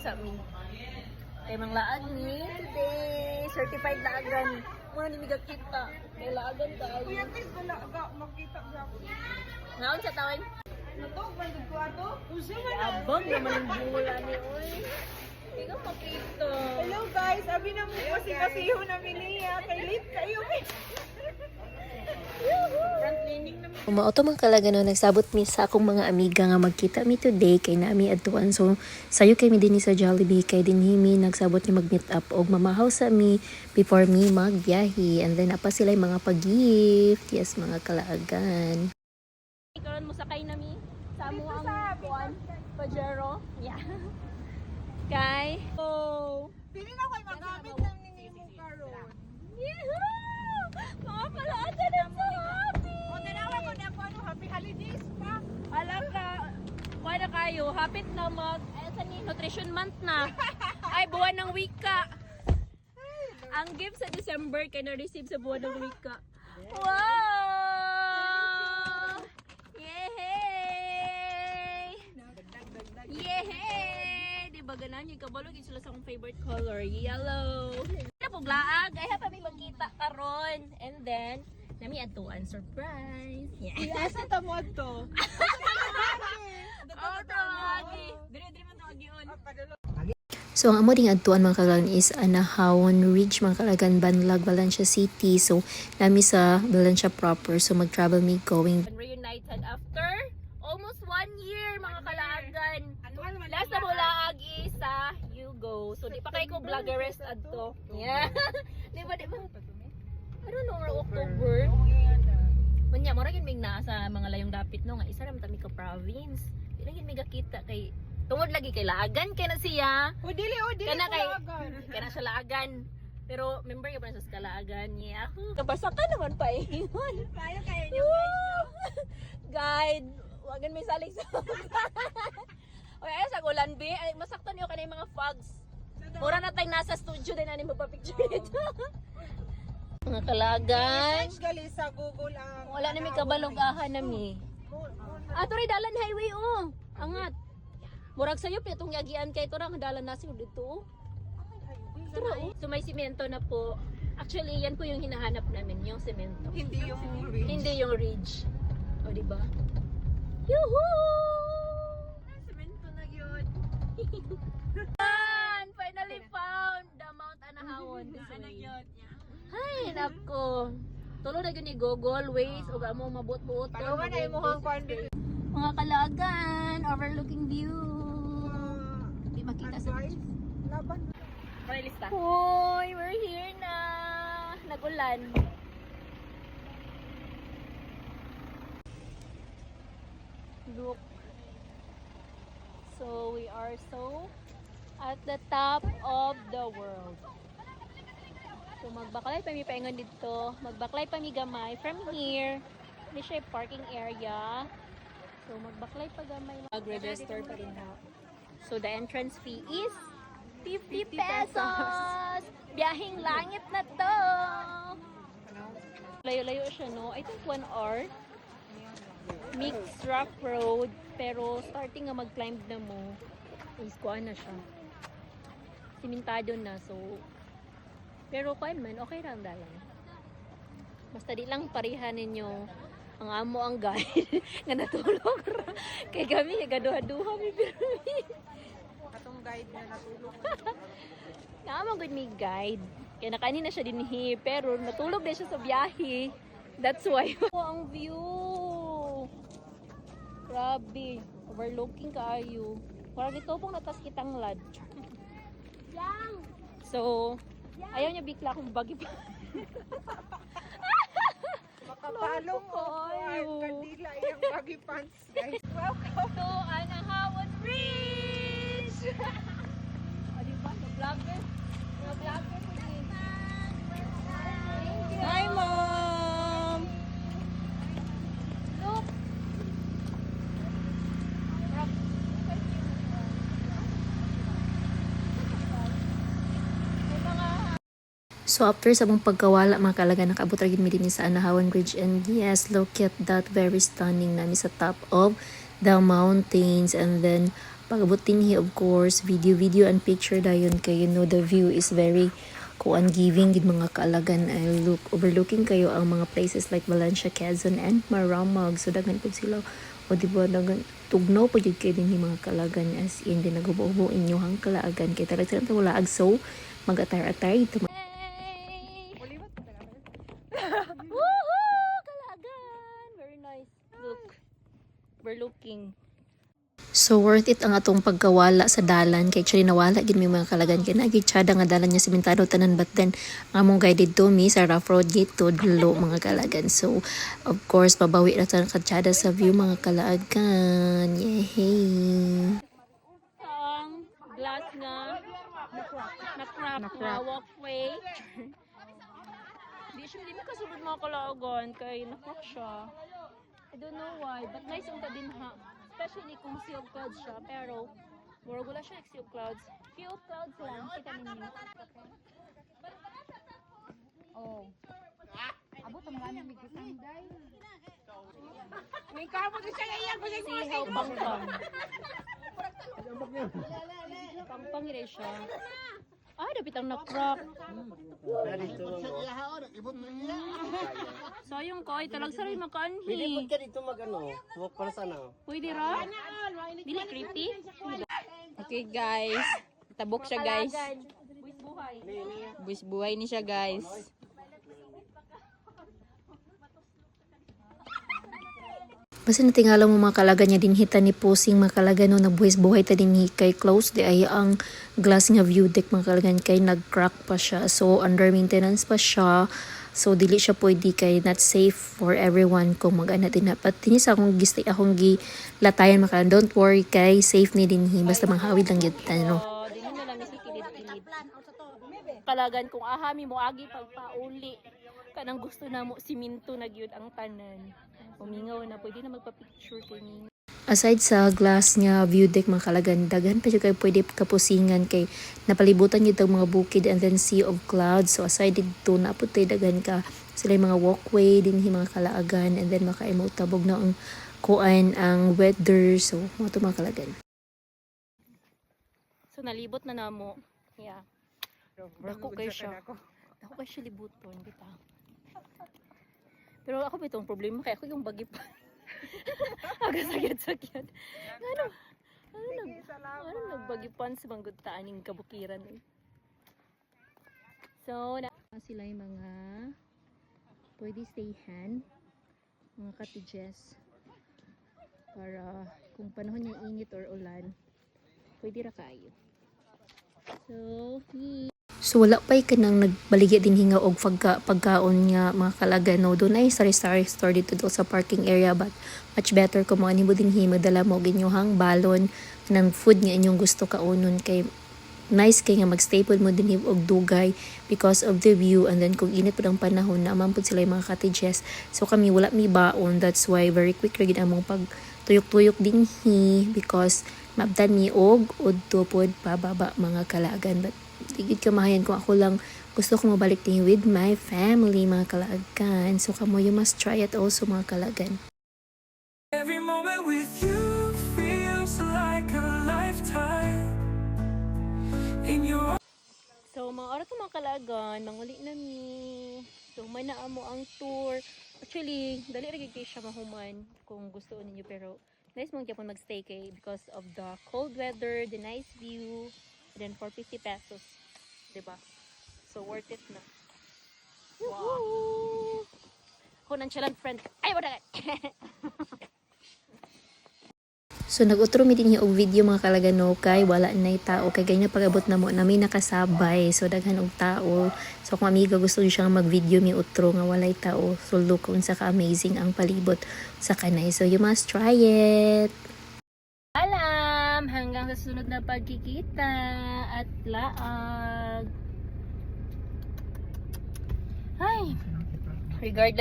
sa amin. Kay mga laag ni today. Certified laagan. Muna ni miga kita. Kay laagan tayo. Kuya, tis, wala ka makita siya. Ngaon sa tawin? Natog, bandog ko ato. Usa man na. Abang naman ang bula ni Oy. Hindi ka makita. Hello guys, abi na mo kasi-kasiho namin niya. Kay late kayo. Front leaning naman. Umauto man kalaga no nagsabot mi sa akong mga amiga nga magkita mi today kay nami adtuan. So sayo kay mi dinhi sa Jollibee kay dinhi mi nagsabot ni mag-meet up og mamahaw sa mi before mi magbiyahe, and then apa sila mga pag-gift. Yes, mga kalaagan. Karon mo sakay nami sa amo ang kuan Pajero. Yeah. Kay oh. Pili na ko'y magamit ng ninimo karon. Yehoo! Mga kalaagan na so happy. O, tanawa ko na ako, happy holidays pa. Alam ka, kuha na kayo. Hapit na sa ni Nutrition Month na. Ay, buwan ng wika. Ang gift sa December kay na-receive sa buwan ng wika. Wow! Yehey! Yehey! Di ba ganan yung kabalog? Yung sila sa akong favorite color, yellow. Na po glaag, ay pa may magkita karon. And then, nami atuan surprise. Yeah. Asa ta mo ato? Oh, tawagi. Dire man tawagi on. So ang amo ding adtuan mga kalagan is Anahawon Ridge mga kalagan, Banlag, Valencia City. So nami sa Valencia proper. So mag-travel me going. Reunited after almost 1 year mga kalaagan. Last na mo laag is sa Yugo. So di pa kay ko vloggeress adto. Yeah. Di ba? I don't know, October. Manya, mura gid mig naa sa mga layong dapit no nga isa ra man ta mi ka province. Di lang gid mig kita kay tungod lagi kay laagan kay na siya. O, dili, Kana kay kulagan. kana siya laagan. Pero member ka pa na sa kalaagan niya. Kabasa ka naman pa eh. Tayo kayo niyo Guide, wagan may salig sa. Oy, ay sa Golan B, ay masaktan niyo kanay mga fogs. Mura na tay nasa studio din ani magpa-picture dito. Mga kalagan. Search gali sa Google ang... Wala na may kabalogahan na mi. Ato rin dalan highway oh. Angat. Murag sayo pitong yagian kay to ra dalan na siyo dito. Tara oh. So may semento na po. Actually, yan po yung hinahanap namin, yung semento. Hindi yung ridge. Hindi yung ridge. O di ba? Yuhuu! Semento na yun. Finally found the Mount Anahawon. Ano yun? Ay, nako. Tulo na yun ni Google Waze o amo mabot-buot. Palawan na yung mukhang pandit. Mga kalagan, overlooking view. Di makita sa Advice. Laban. lista. Hoy, we're here na. Nagulan. Look. So we are at the top of the world. So magbaklay pa mi paingon dito. Magbaklay pa mi gamay from here. Ini siya yung parking area. So magbaklay pa gamay. Mag-register pa rin na. So the entrance fee is 50 pesos. Biyaheng langit na to. Layo-layo siya, no? I think 1 hour. Mixed rough road. Pero starting nga mag-climb na mo, is kuha na siya. Simentado na. So, pero kuha man, okay lang dalan. Basta di lang parihan ninyo ang amo ang guide nga natulog ra. Kay kami, gaduha-duha mi pirmi. Atong guide na natulog. Naamang good me guide. Kaya nakanin na siya dinhi, pero natulog din siya sa biyahe. That's why. Oh, ang view. Grabe. Overlooking kayo. Parang ito pong natas kitang lad. So, ayaw niya bigla kung bagi pa. Makapalong ko. Kandila yung baggy pants, guys. Welcome to Anahawon Bridge! O, diba? Mag-vlogger. Mag-vlogger po din. Hi, Mom! Look! So after sa mong pagkawala mga kalaga, nakaabot ra gid mi dinhi sa Anahawon Bridge, and yes, look at that, very stunning nami sa top of the mountains, and then pagabot dinhi of course video and picture dayon kay you know the view is very kuan giving gid mga kaalagan ay overlooking kayo ang mga places like Valencia, Quezon and Maramag. So daghan pud sila o di ba daghan tugnaw pud jud kay dinhi mga kaalagan as in din nagubo inyohang kalaagan kay talaga sila walaag so mag-atar-atar ito. Woohoo! Kalagan! Very nice. Look. We're looking. So worth it ang atong pagkawala sa dalan kay actually nawala gid mi mga kalagan kay nagitsada nga dalan niya sementado tanan but then ang among guided to me sa rough road gate to dulo mga kalagan. So of course pabawi ra ta katsada sa view mga kalagan. Yay! Ang glass nga na-crack nga walkway. Di mo kasunod mga kalagan kay na-crack siya. I don't know why, but nice yung din ha. Especially kung sea of clouds siya, pero mura wala siya sea of clouds. Few of clouds lang, kita ninyo. Oh. Abot ang mga may gisanday. May kamo din siya iyan ko See how pangpang. Pangpang rin siya. Ah, dapat ang na-crack. Sayang ko, ay talag saray makanhi. Pwede po ka dito mag-ano, walk para sana. Pwede ra? Dili creepy? Okay guys, tabok siya guys. Buwis buhay. Buwis buhay ni siya guys. Basta natingala mo mga kalaga niya din hita ni posing mga kalaga no nagbuhis buhay ta din kay close di ay ang glass nga view deck mga kalagan kay nag-crack pa siya. So under maintenance pa siya. So dili siya pwede kay not safe for everyone kung mag-ana din na. But tinis akong gistay akong gilatayan mga kalagan. Don't worry kay safe ni din basta manghawid lang yun no. Dili na lang si kilid-kilid. Kalagan kung ahami mo agi pagpauli. Kanang gusto na mo siminto na gyud ang tanan. Umingaw na pwede na magpa-picture kay ni. Aside sa glass nga view deck mga kalagan, daghan pa siya kay pwede kapusingan kay napalibutan yun mga bukid and then sea of clouds. So aside dito na po tayo daghan ka sila yung mga walkway din yung mga kalaagan and then maka-emotabog na ang kuan ang weather. So mga mga kalagan. So nalibot na namo. Yeah. Dako kay siya. Dako kay siya libuton kita. Pero ako ba itong problema kaya ako yung bagi pa. Aga sakit-sakit. Ano nagbagipan sa manggudtaan yung kabukiran eh. So, sila yung mga pwede stayhan, mga cottages para kung panahon yung init or ulan, pwede ra kayo. So wala pa ka nang nagbaligya din hinga og pagkaon nga mga kalaga no doon ay sari-sari store dito sa parking area but much better kung mga nimo din magdala mo og inyong balon ng food nga inyong gusto kaunon kay nice kay nga magstaple mo din og dugay because of the view and then kung init pud ang panahon naman pud sila yung mga cottages so kami wala mi baon that's why very quick ra gid among pag tuyok-tuyok din because mabdan mi og udto pud pababa mga kalagan but tigid kamahayan kung ako lang gusto ko mabalik din with my family mga kalagan. So kamo you must try it also mga kalagan. Every moment with you feels like a lifetime in your. So mga oras ko mga kalagan, manguli na mi. So may naamo ang tour. Actually, dali ra gyud kay siya mahuman kung gusto ninyo pero nice mong gyapon magstay kay because of the cold weather, the nice view. Then for 50 pesos, 'di ba? So worth it na. Wow. Ako nang chalan friend. Ay wala. So nag-utro mi din og video mga kalagan no kay wala nay tao kay ganyan pag-abot na mo na may nakasabay so daghan og tao. So kung amiga gusto niyo siyang mag-video mi utro nga walay tao. So look kung sa ka-amazing ang palibot sa kanay. So you must try it. Hanggang sa sunod na pagkikita at laag. Ay, regardless